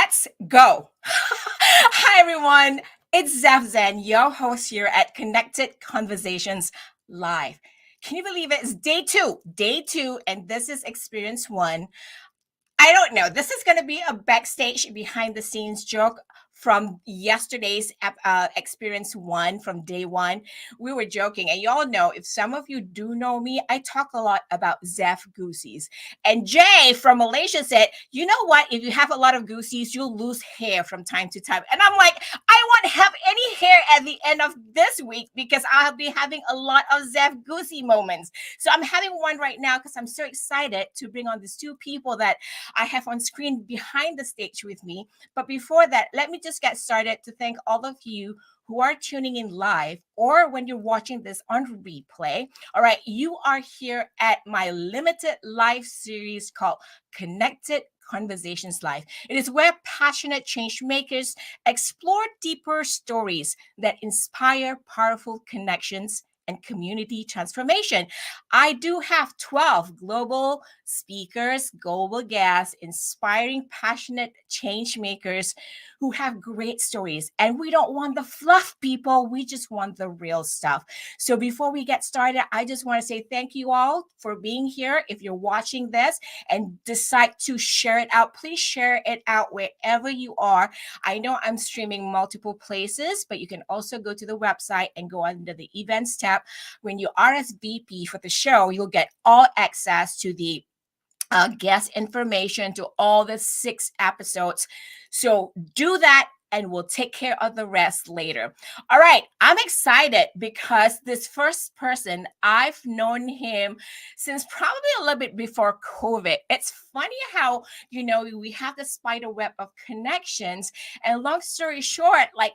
Let's go. Hi, everyone. It's Zen, your host here at Connected Conversations Live. Can you believe it? It's day two, and this is experience one. I don't know. This is going to be a backstage behind the scenes joke from yesterday's experience one from day one. We were joking, and y'all know, if some of you do know me, I talk a lot about Zef goosies. And Jay from Malaysia said, you know what? If you have a lot of goosies, you'll lose hair from time to time. And I'm like, I won't have any hair at the end of this week because I'll be having a lot of Zef goosey moments. So I'm having one right now because I'm so excited to bring on these two people that I have on screen behind the stage with me. But before that, let me just get started to thank all of you who are tuning in live or when you're watching this on replay. All right, you are here at my limited live series called Connected Conversations Live. It is where passionate change makers explore deeper stories that inspire powerful connections and community transformation. I do have 12 global speakers, global guests, inspiring, passionate change makers who have great stories. And we don't want the fluff, people. We just want the real stuff. So before we get started, I just want to say thank you all for being here. If you're watching this and decide to share it out, please share it out wherever you are. I know I'm streaming multiple places, but you can also go to the website and go under the events tab. When you RSVP for the show, you'll get all access to the guest information, to all the 6 episodes. So do that and we'll take care of the rest later. All right, I'm excited because this first person, I've known him since probably a little bit before COVID. It's funny how, we have the spider web of connections. And long story short, like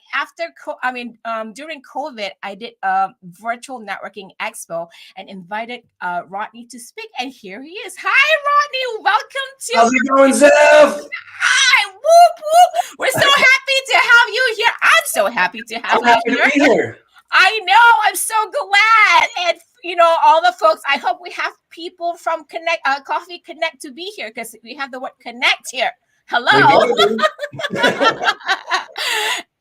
during COVID, I did a virtual networking expo and invited Rodney to speak. And here he is. Hi, Rodney. Welcome to... How's it going, Zev? Hi, whoop, whoop. We're so happy to have you here. I'm so happy to have I'm happy to be here. I know. I'm so glad. And, all the folks, I hope we have people from Coffee Connect to be here because we have the word connect here. Hello.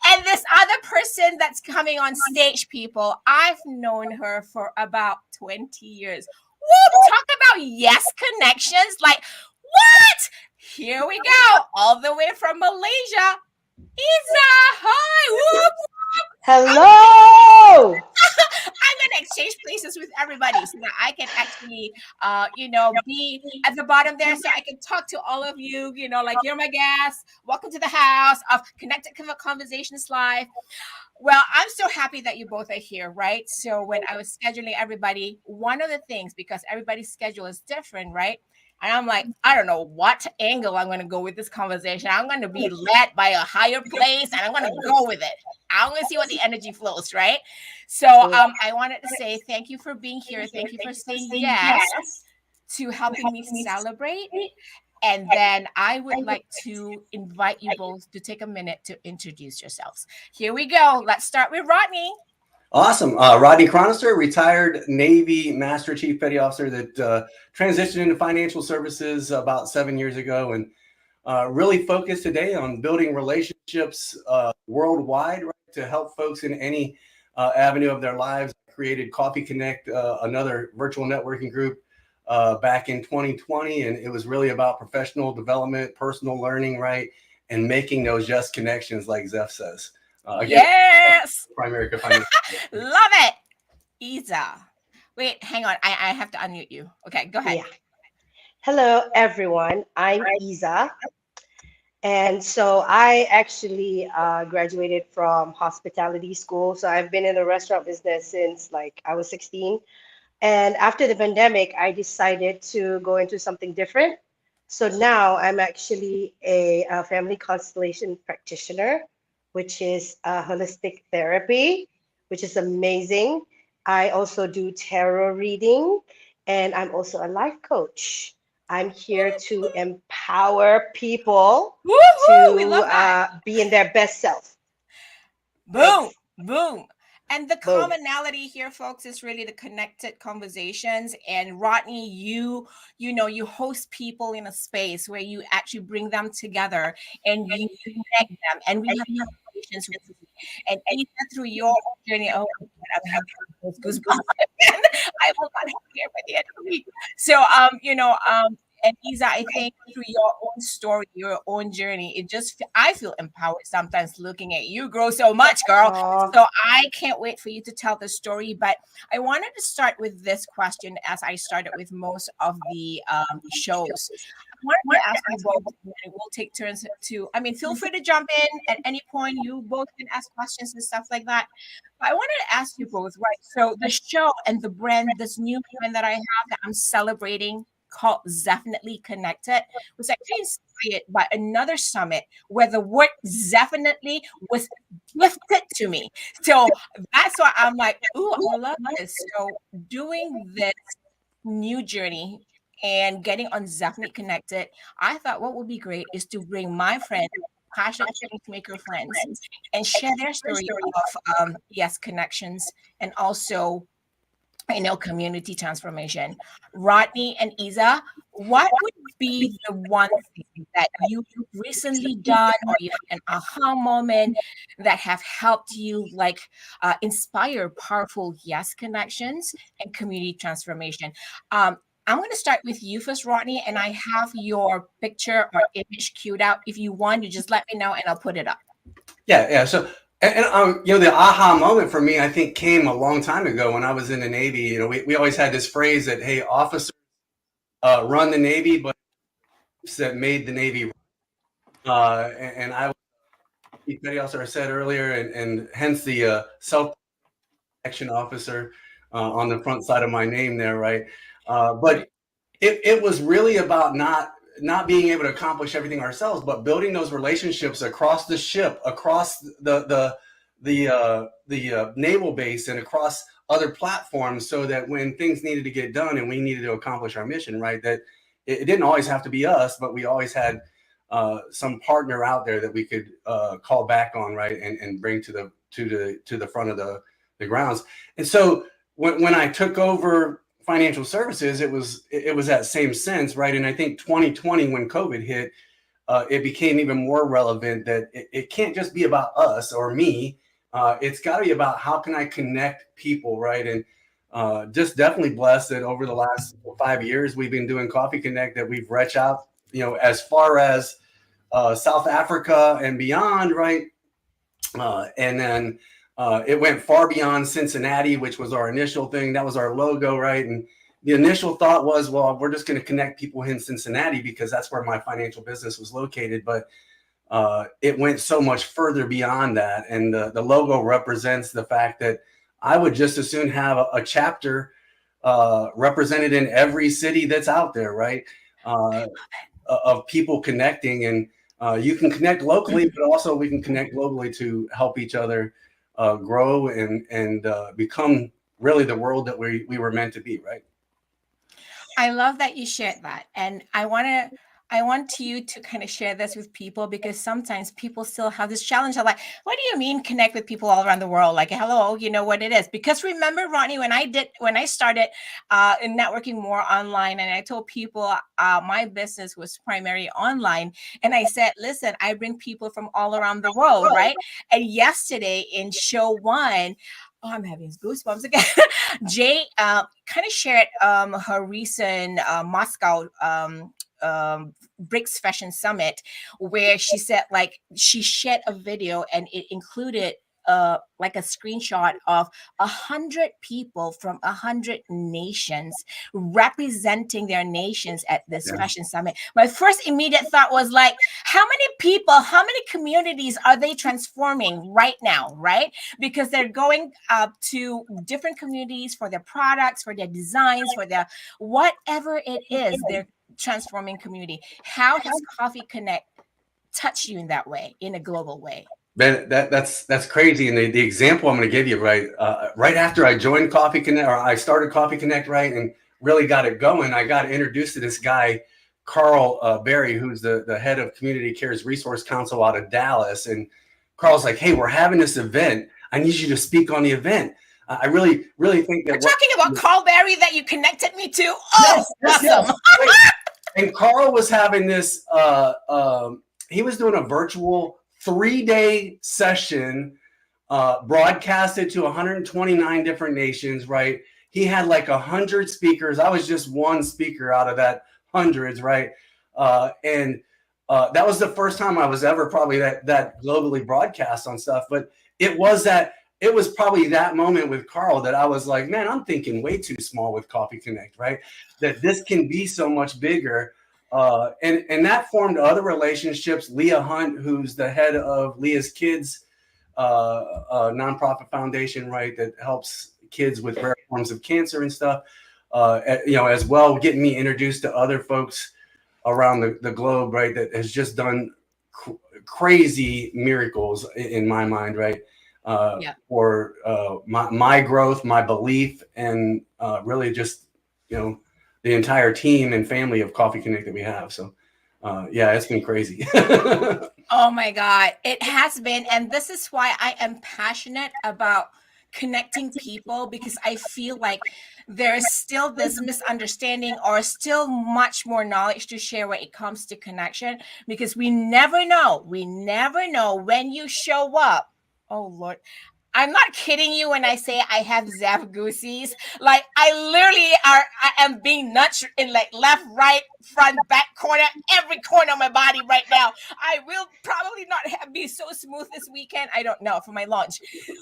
And this other person that's coming on stage, people, I've known her for about 20 years. Whoop, talk about yes connections. Like, what? Here we go. All the way from Malaysia. Isa, hi. Whoop, whoop. Hello. I'm going to exchange places with everybody so that I can actually, be at the bottom there so I can talk to all of you, like you're my guests. Welcome to the house of Connected Conversations Live. Well, I'm so happy that you both are here, right? So when I was scheduling everybody, one of the things, because everybody's schedule is different, right? And I'm like, I don't know what angle I'm going to go with this conversation. I'm going to be led by a higher place and I'm going to go with it. I'm going to see what the energy flows, right? So I wanted to say thank you for being here. Thank you for saying yes to helping me celebrate. And then I would like to invite you both to take a minute to introduce yourselves. Here we go. Let's start with Rodney. Awesome. Rodney Chronister, retired Navy Master Chief Petty Officer that transitioned into financial services about 7 years ago, and really focused today on building relationships worldwide, right, to help folks in any avenue of their lives. Created Coffee Connect, another virtual networking group back in 2020, and it was really about professional development, personal learning, right, and making those just connections, like Zeph says. Yes. Primary co-financial. Love it. Iza. Wait, hang on. I have to unmute you. Okay, go ahead. Yeah. Hello, everyone. I'm Iza. And so I actually graduated from hospitality school. So I've been in the restaurant business since I was 16. And after the pandemic, I decided to go into something different. So now I'm actually a family constellation practitioner, which is holistic therapy, which is amazing. I also do tarot reading, and I'm also a life coach. I'm here to empower people to be in their best self. Boom, boom. And the Boom. commonality here, folks, is really the connected conversations. And Rodney, you host people in a space where you actually bring them together and you connect them. And we have conversations with you. And even through your journey, oh, I'm having those goosebumps. I will not have here by the end of the week. So, and Isa, I think through your own story, your own journey, I feel empowered sometimes looking at you grow so much, girl. Aw. So I can't wait for you to tell the story. But I wanted to start with this question, as I started with most of the shows. I wanted to ask you both, and we'll take turns feel free to jump in at any point. You both can ask questions and stuff like that. But I wanted to ask you both, right? So the show and the brand, this new brand that I have that I'm celebrating, called Zefinitely Connected, was actually inspired by another summit where the word Zefinitely was gifted to me. So that's why I'm like, ooh, I love this. So doing this new journey and getting on Zefinitely Connected, I thought what would be great is to bring my friends, passionate change maker friends, and share their story of yes, connections, and also community transformation. Rodney and Isa, what would be the one thing that you've recently done or you had an aha moment that have helped you inspire powerful yes connections and community transformation? I'm going to start with you first, Rodney, and I have your picture or image queued out. If you want, you just let me know and I'll put it up. Yeah. So, the aha moment for me, I think, came a long time ago when I was in the Navy. We always had this phrase that, hey, officers run the Navy, but that made the Navy. And I was the petty officer I said earlier, and hence the self-action officer on the front side of my name there, right? But it was really about not being able to accomplish everything ourselves, but building those relationships across the ship, across the naval base, and across other platforms, so that when things needed to get done and we needed to accomplish our mission, right, that it didn't always have to be us, but we always had some partner out there that we could call back on, right, and bring to the front of the grounds. And so when I took over financial services, it was that same sense, right? And I think 2020, when COVID hit, it became even more relevant that it can't just be about us or me. It's got to be about how can I connect people, right? And just definitely blessed that over the last 5 years we've been doing Coffee Connect, that we've reached out, as far as South Africa and beyond, right? And then it went far beyond Cincinnati, which was our initial thing. That was our logo, right? And the initial thought was, well, we're just going to connect people in Cincinnati because that's where my financial business was located. But it went so much further beyond that. And the logo represents the fact that I would just as soon have a chapter represented in every city that's out there, right? Of people connecting. And you can connect locally, but also we can connect globally to help each other grow and become really the world that we were meant to be, right? I love that you shared that. And I want you to kind of share this with people, because sometimes people still have this challenge of like, what do you mean connect with people all around the world? Like, hello, you know what it is? Because remember, Rodney, when I started in networking more online, and I told people my business was primarily online, and I said, listen, I bring people from all around the world, right? And yesterday in show one, oh, I'm having goosebumps again. Jay kind of shared her recent Moscow BRICS Fashion Summit, where she said like she shared a video and it included like a screenshot of 100 people from 100 nations representing their nations at this fashion summit. My first immediate thought was like, how many people, how many communities are they transforming right now, right? Because they're going to different communities for their products, for their designs, for their whatever it is, they're transforming community. How has Coffee Connect touched you in that way, in a global way? Man, that's crazy. And the example I'm going to give you, right, right after I joined Coffee Connect, or I started Coffee Connect, right, and really got it going, I got introduced to this guy, Carl Berry, who's the head of Community Cares Resource Council out of Dallas. And Carl's like, hey, we're having this event. I need you to speak on the event. I really, really think that You're talking about Carl Berry that you connected me to. Oh, yes, awesome. yes. And Carl was having this, he was doing a virtual 3-day session, broadcasted to 129 different nations, right? He had like 100 speakers. I was just one speaker out of that hundreds, right? And that was the first time I was ever probably that globally broadcast on stuff. But it was probably that moment with Carl that I was like, man, I'm thinking way too small with Coffee Connect, right? That this can be so much bigger. And that formed other relationships. Leah Hunt, who's the head of Leah's Kids nonprofit foundation, right, that helps kids with rare forms of cancer and stuff, as well, getting me introduced to other folks around the globe, right, that has just done crazy miracles in my mind, right, for my growth, my belief, and really just, the entire team and family of Coffee Connect that we have. So it's been crazy. Oh my God, it has been. And this is why I am passionate about connecting people, because I feel like there's still this misunderstanding or still much more knowledge to share when it comes to connection, because we never know when you show up. Oh Lord, I'm not kidding you when I say I have Zaf goosies. Like I am being nudged in like left, right, front, back corner, every corner of my body right now. I will probably not be so smooth this weekend. I don't know for my launch,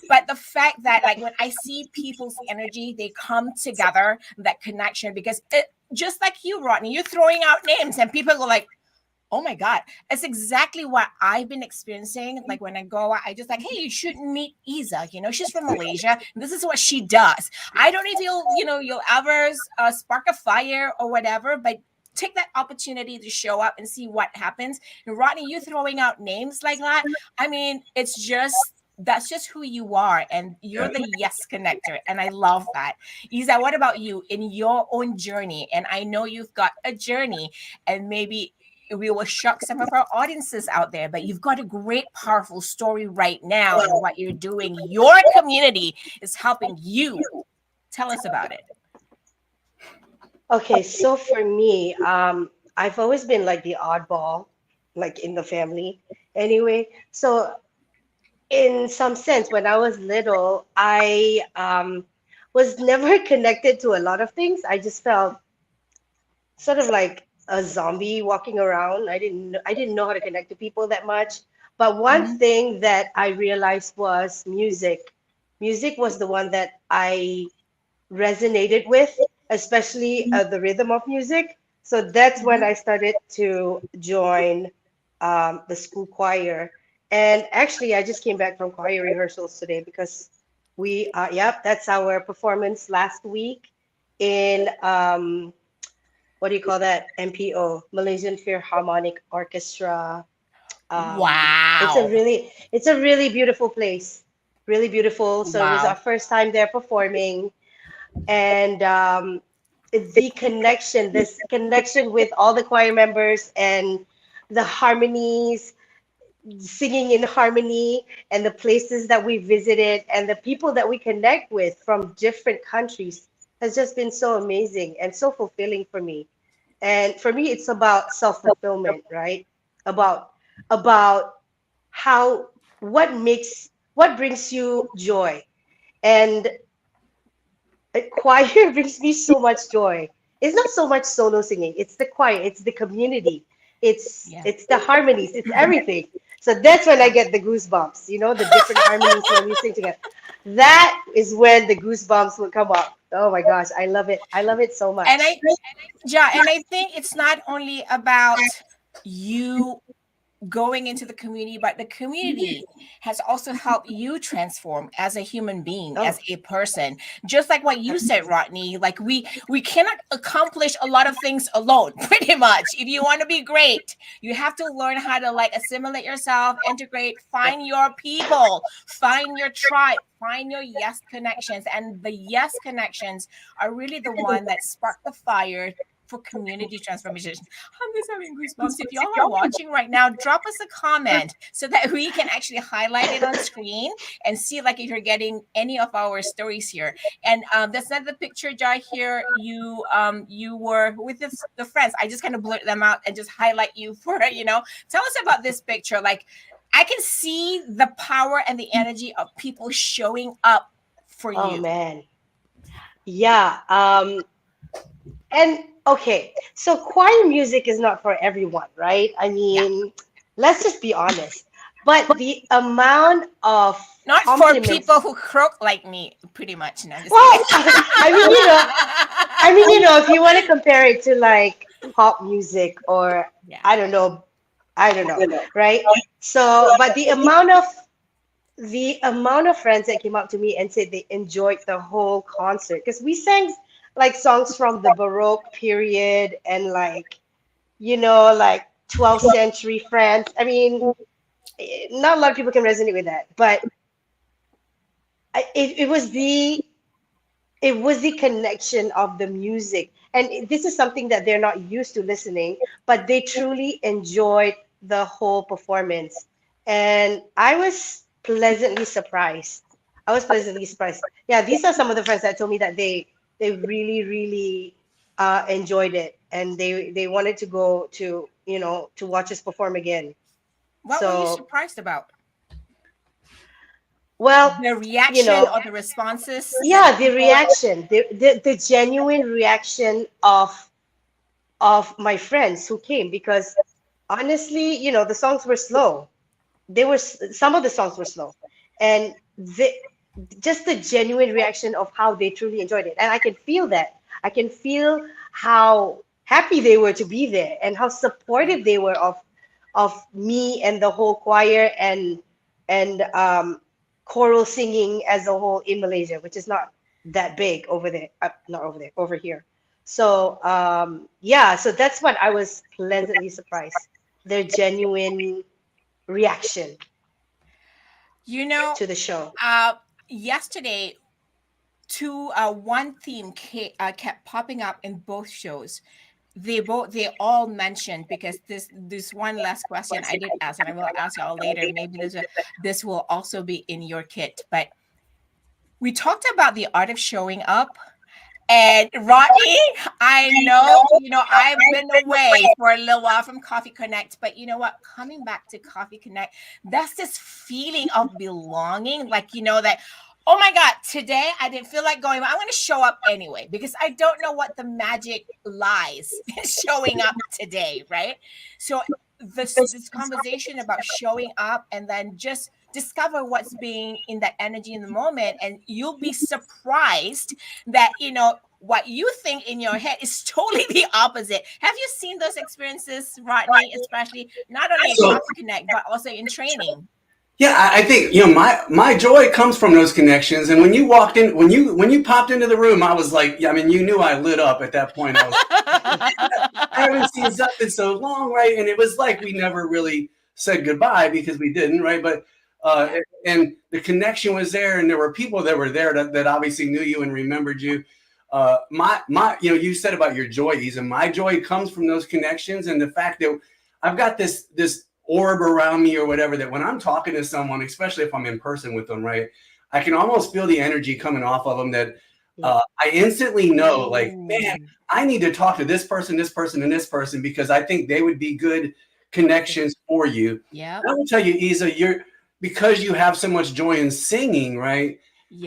but the fact that like when I see people's energy, they come together, that connection, because just like you, Rodney, you're throwing out names and people go like, oh my God, it's exactly what I've been experiencing. Like when I go out, I just like, hey, you should meet Iza. She's from Malaysia. And this is what she does. I don't know if you'll ever spark a fire or whatever, but take that opportunity to show up and see what happens. And Rodney, you throwing out names like that, I mean, that's just who you are, and you're the yes connector, and I love that. Iza, what about you in your own journey? And I know you've got a journey, and maybe we will shock some of our audiences out there, but you've got a great, powerful story right now, and what you're doing, your community is helping you. Tell us about it. Okay, so for me, I've always been like the oddball, like in the family. Anyway, so in some sense, when I was little, I was never connected to a lot of things. I just felt sort of like a zombie walking around. I didn't know how to connect to people that much. But one Mhm. thing that I realized was music. Music was the one that I resonated with, especially the rhythm of music. So that's when I started to join the school choir. And actually, I just came back from choir rehearsals today because yep, that's our performance last week in what do you call that? MPO, Malaysian Philharmonic Orchestra. It's a Wow. really beautiful place, really beautiful. So it was our Wow. first time there performing, and this connection with all the choir members and the harmonies, singing in harmony, and the places that we visited and the people that we connect with from different countries has just been so amazing and so fulfilling for me. And for me, it's about self-fulfillment, right? About about how what brings you joy. And choir brings me so much joy. It's not so much solo singing, it's the choir, it's the community, Yeah. it's the harmonies, it's everything. So that's when I get the goosebumps, the different harmonies when we sing together. That is when the goosebumps will come up. Oh my gosh, I love it. I love it so And much. I think it's not only about you going into the community, but the community has also helped you transform as a human being, as Oh, a person. Just like what you said, Rodney, like we cannot accomplish a lot of things alone, pretty much. If you want to be great, you have to learn how to like assimilate yourself, integrate, find your people, find your tribe, find your yes connections. And the yes connections are really the one that spark the fire for community transformation. I'm just having goosebumps. If y'all are watching right now, drop us a comment so that we can actually highlight it on screen and see like if you're getting any of our stories here. And that's not the picture, Jai. Here you were with the friends. I just kind of blurt them out and just highlight you for Tell us about this picture. Like I can see the power and the energy of people showing up for Oh you. man. Yeah. And okay, so choir music is not for everyone, right? I Yeah. mean, let's just be honest. But the amount of Not for compliments, people who croak like me, pretty much. No, I'm just well, kidding. if you want to compare it to like pop music or Yeah. I don't know, right? So, but the amount of friends that came up to me and said they enjoyed the whole concert because we sang like songs from the Baroque period and like 12th century France. I mean, not a lot of people can resonate with that, but it was the connection of the music, and this is something that they're not used to listening, but they truly enjoyed the whole performance, and I was pleasantly surprised. Yeah, these are some of the friends that told me that they really really enjoyed it, and they wanted to go to watch us perform again. What were you So, surprised about? well, The you reaction know or the responses that yeah, the people. reaction, the genuine reaction of my friends who came, because honestly, the songs were slow. Some of the songs were slow, and just the genuine reaction of how they truly enjoyed it, and I can feel that. I can feel how happy they were to be there and how Yeah. supportive they were of me and the whole choir and choral singing as a whole in Malaysia, which is not that big over there, not over there, over here. So yeah, so that's what I was pleasantly surprised. Their genuine reaction You know, to the show. uh, yesterday, one theme kept popping up in both shows. They all mentioned, because this one last question I did ask, and I will ask y'all later. Maybe this will also be in your kit, but we talked about the art of showing up. And Rodney, I know, I've been away for a little while from Coffee Connect, but you know what? Coming back to Coffee Connect, that's this feeling of belonging. Like, that, oh my God, today I didn't feel like going, but I'm going to show up anyway, because I don't know what the magic lies in showing up today, right? So this conversation about showing up and then just discover what's being in that energy in the moment, and you'll be surprised that what you think in your head is totally the opposite. Have you seen those experiences, Rodney, especially not only at So Coffee Connect but also in training? yeah, I think my joy comes from those connections. And when you walked in, when you popped into the room, I was like, yeah, I mean, you knew I lit up at that point. I haven't seen Zup in so long, right? And it was like we never really said goodbye because we didn't, right? But uh, Yeah. and the connection was there, and there were people that were there that obviously knew you and remembered you. You said about your joy, Isa. My joy comes from those connections and the fact that I've got this orb around me or whatever, that when I'm talking to someone, especially if I'm in person with them, right, I can almost feel the energy coming off of them that Yeah. I instantly know, like, man, Ooh. I need to talk to this person, and this person, because I think they would be good connections for you. Yep. And I will tell you, Isa, because you have so much joy in singing, right?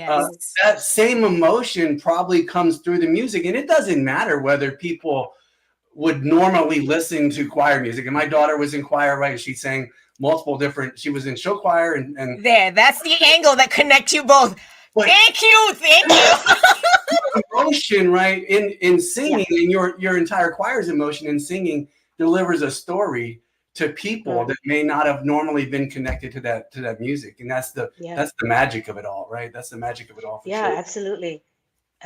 Uh, Yes. that same emotion probably comes through the music, and it doesn't matter whether people would normally listen to choir music. And my daughter was in choir, right? She sang multiple different. She was in show choir, and That's the angle that connects you both. but Thank you. emotion, right, in Yeah. singing, and your entire choir's emotion in singing delivers a story to people Mm, that may not have normally been connected to that music, and yeah. that's the magic of it all, right? That's the magic of it all for Yeah, sure. absolutely.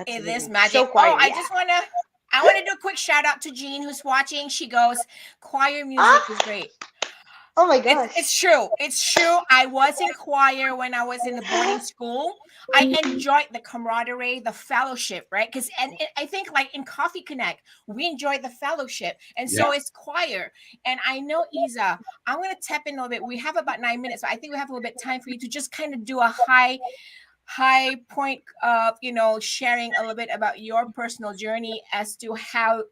It is Absolutely. Show magic. Oh, choir. I Yeah. just want to do a quick shout out to Jean, who's watching. She goes, choir music is Ah, great. Oh my gosh. It's true. It's true. I was in choir when I was in the boarding school. I enjoyed the camaraderie, the fellowship, right? Because I think like in Coffee Connect, we enjoyed the fellowship, and so Yeah. is choir. And I know, Iza, I'm gonna tap in a little bit. We have about 9 minutes, but I think we have a little bit of time for you to just kind of do a high point of sharing a little bit about your personal journey as to how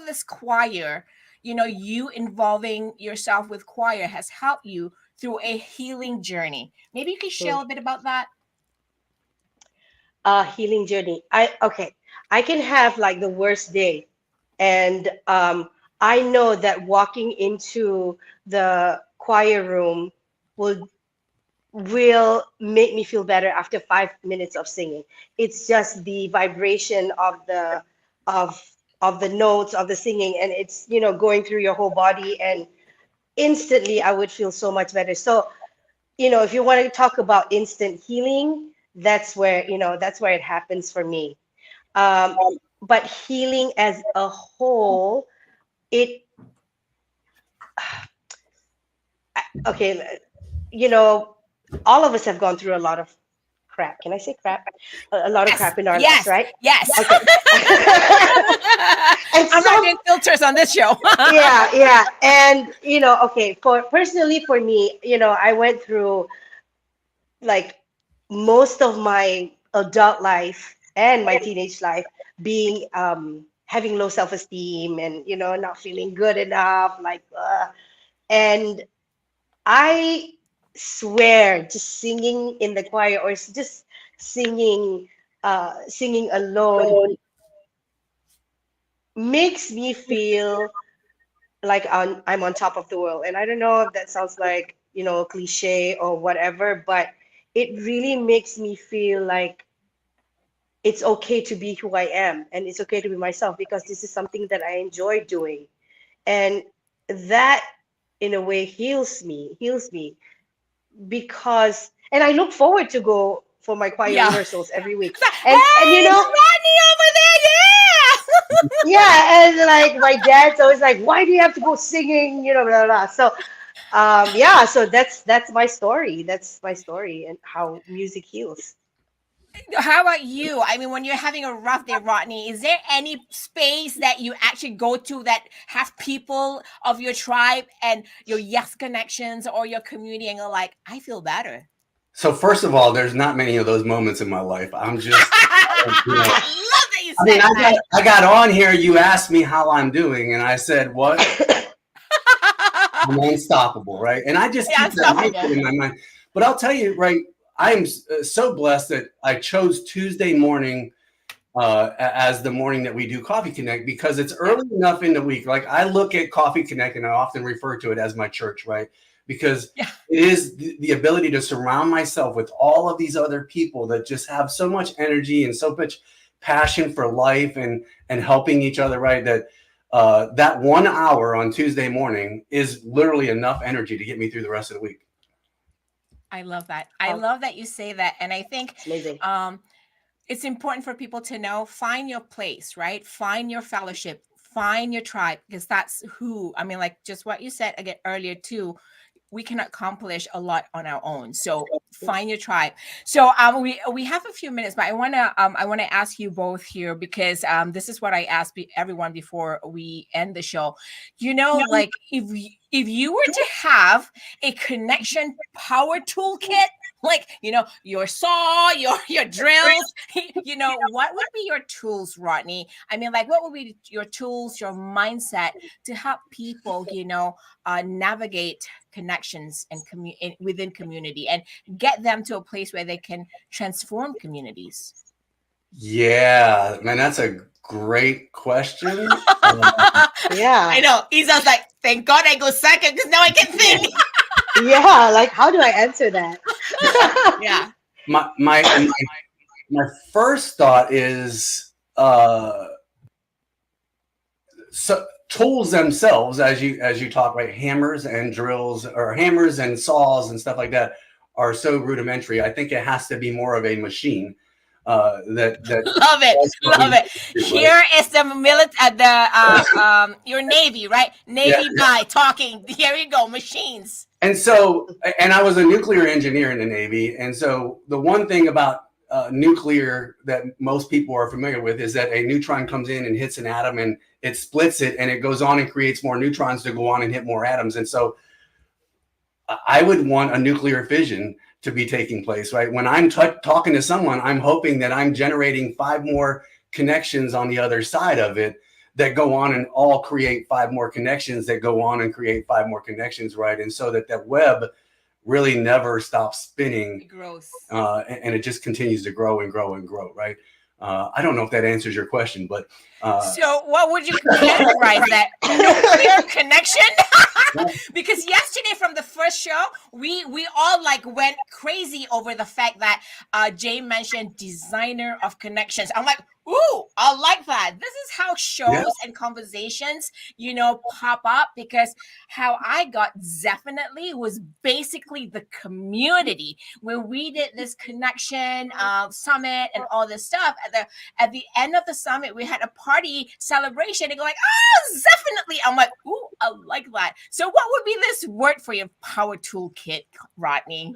this choir, you involving yourself with choir has helped you through a healing journey. Maybe you could share a bit about that. Healing journey. I can have like the worst day, and I know that walking into the choir room will make me feel better after 5 minutes of singing. It's just the vibration of of the notes of the singing, and it's going through your whole body, and instantly I would feel so much better. So if you want to talk about instant healing, that's where it happens for me. Um, but healing as a whole, it okay, you know, all of us have gone through a lot of crap. Can I say crap? A lot of Yes, crap in our lives, yes, right? yes. Okay. And I'm not so, doing filters on this show. yeah. And, okay, for me, I went through like most of my adult life and my teenage life being having low self-esteem and not feeling good enough, like and I swear just singing in the choir or just singing alone makes me feel like I'm on top of the world. And I don't know if that sounds like cliche or whatever, but it really makes me feel like it's okay to be who I am, and it's okay to be myself, because this is something that I enjoy doing. And that in a way heals me because, and I look forward to go for my choir Yeah. rehearsals every week. Hey, And it's Rodney over there. Yeah. yeah, and like my dad's always like, why do you have to go singing, blah, blah, blah. So yeah, so that's my story. That's my story and how music heals. How about you? I mean, when you're having a rough day, Rodney, is there any space that you actually go to that have people of your tribe and your yes connections or your community, and you're like, I feel better? So first of all, there's not many of those moments in my life. I'm just, you know, I love that you I mean, said that. I got on here. You asked me how I'm doing, and I said, "What? I'm unstoppable, right?" And I just Yeah, keep that unstoppable. mindset in my mind. But I'll tell you, right? I am so blessed that I chose Tuesday morning as the morning that we do Coffee Connect, because it's Yeah. early enough in the week. Like, I look at Coffee Connect and I often refer to it as my church, right? Because Yeah. it is the ability to surround myself with all of these other people that just have so much energy and so much passion for life and helping each other, right? That that 1 hour on Tuesday morning is literally enough energy to get me through the rest of the week. I love that. I Oh, love that you say that. And I think it's amazing. it's important for people to know, find your place, right? Find your fellowship, find your tribe, because that's who, I mean, like just what you said again earlier too, we can accomplish a lot on our own. So find your tribe. So we have a few minutes, but I wanna ask you both here, because this is what I ask everyone before we end the show. Like if you were to have a connection power toolkit, like your saw, your drills, what would be your tools, Rodney? I mean, like, what would be your tools, your mindset to help people navigate connections and within community, and get them to a place where they can transform communities? Yeah, man, that's a great question. I Yeah. know. Iza's like, thank God I go second because now I can think. Yeah, like how do I answer that? Yeah. My first thought is so tools themselves, as you talk, right? Hammers and drills, or hammers and saws and stuff like that, are so rudimentary. I think it has to be more of a machine. that Love it, love it. Here is the your Navy, right? Navy guy talking. Here you go, machines. And so, and I was a nuclear engineer in the Navy, and so the one thing about nuclear that most people are familiar with is that a neutron comes in and hits an atom, and it splits it, and it goes on and creates more neutrons to go on and hit more atoms. And so, I would want a nuclear fission to be taking place, right? When I'm talking to someone, I'm hoping that I'm generating 5 more connections on the other side of it that go on and all create 5 more connections that go on and create 5 more connections, right? And so that web really never stops spinning. It grows. And it just continues to grow and grow and grow, right? I don't know if that answers your question, but so what would you categorize that nuclear connection? Because yesterday from the first show, we all like went crazy over the fact that Jay mentioned designer of connections. I'm like, ooh, I like that. This is how shows and conversations, pop up, because how I got Zefinitely was basically the community. When we did this connection summit and all this stuff, at the end of the summit, we had a party celebration and go like, Zefinitely. I'm like, ooh, I like that. So what would be this word for your power toolkit, Rodney?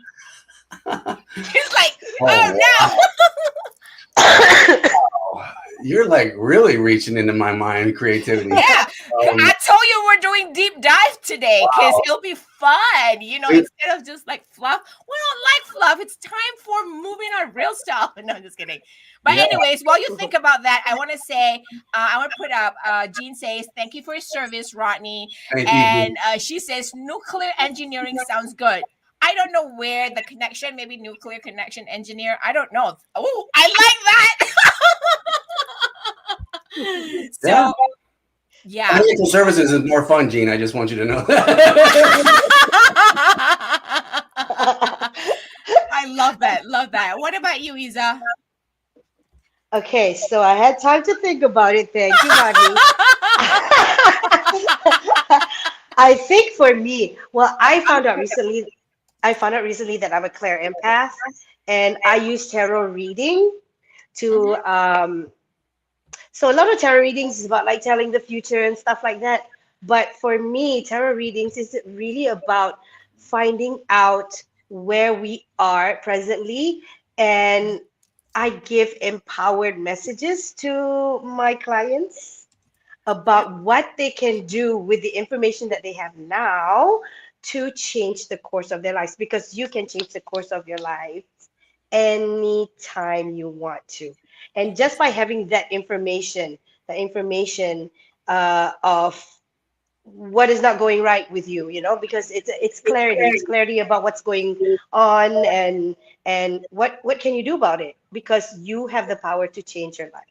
He's like, oh no. You're like really reaching into my mind creativity. Yeah, I told you we're doing deep dive today because it'll be fun, instead of just like fluff. We don't like fluff. It's time for moving on real stuff. No, I'm just kidding. But anyways, while you think about that, I want to say, I want to put up, Jean says, thank you for your service, Rodney. And she says, nuclear engineering sounds good. I don't know where the connection, maybe nuclear connection engineer. I don't know. Oh, I like that. So, financial services is more fun, Gene. I just want you to know that. I love that. Love that. What about you, Iza? Okay, so I had time to think about it. Thank you, Rodney. I think for me, well, I found out recently that I'm a clair empath, and I use tarot reading to so a lot of tarot readings is about like telling the future and stuff like that. But for me, tarot readings is really about finding out where we are presently, and I give empowered messages to my clients about what they can do with the information that they have now to change the course of their lives, because you can change the course of your life anytime you want to. And just by having that information, of what is not going right with you, because it's clarity about what's going on, and what can you do about it, because you have the power to change your life.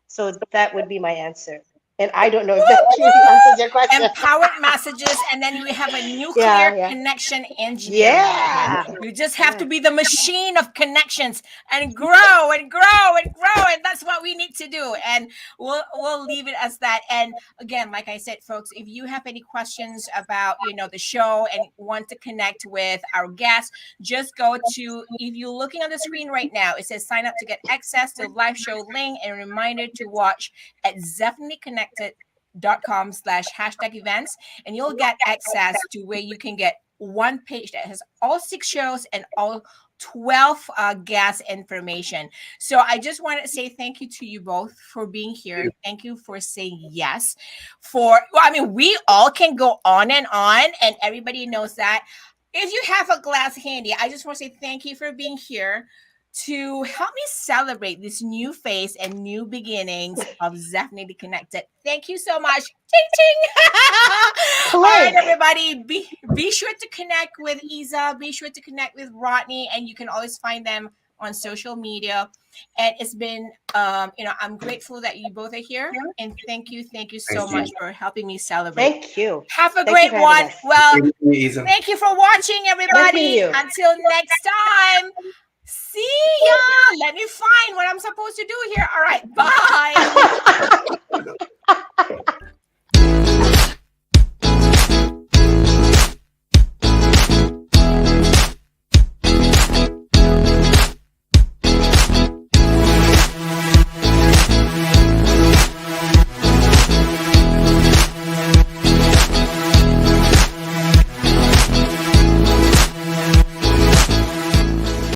So that would be my answer. And I don't know if that really answers your question. Empowered messages, and then we have a nuclear connection engineer. Yeah. You just have to be the machine of connections and grow and grow and grow, and that's what we need to do. And we'll leave it as that. And again, like I said, folks, if you have any questions about the show and want to connect with our guests, just go to, if you're looking on the screen right now, it says sign up to get access to the live show link and a reminder to watch at zefinitelyconnected.com/#events, and you'll get access to where you can get one page that has all 6 shows and all 12 guest information. So I just want to say thank you to you both for being here. Thank you for saying yes. We all can go on, and everybody knows that. If you have a glass handy, I just want to say thank you for being here to help me celebrate this new phase and new beginnings of Zefinitely Connected. Thank you so much. Ching, ching. All right, everybody, be sure to connect with Iza. Be sure to connect with Rodney, and you can always find them on social media. And it's been, I'm grateful that you both are here. And thank you so much for helping me celebrate. Thank you. Have a great one. Well, thank you for watching, everybody. Until next time. See ya. Let me find what I'm supposed to do here. All right. Bye.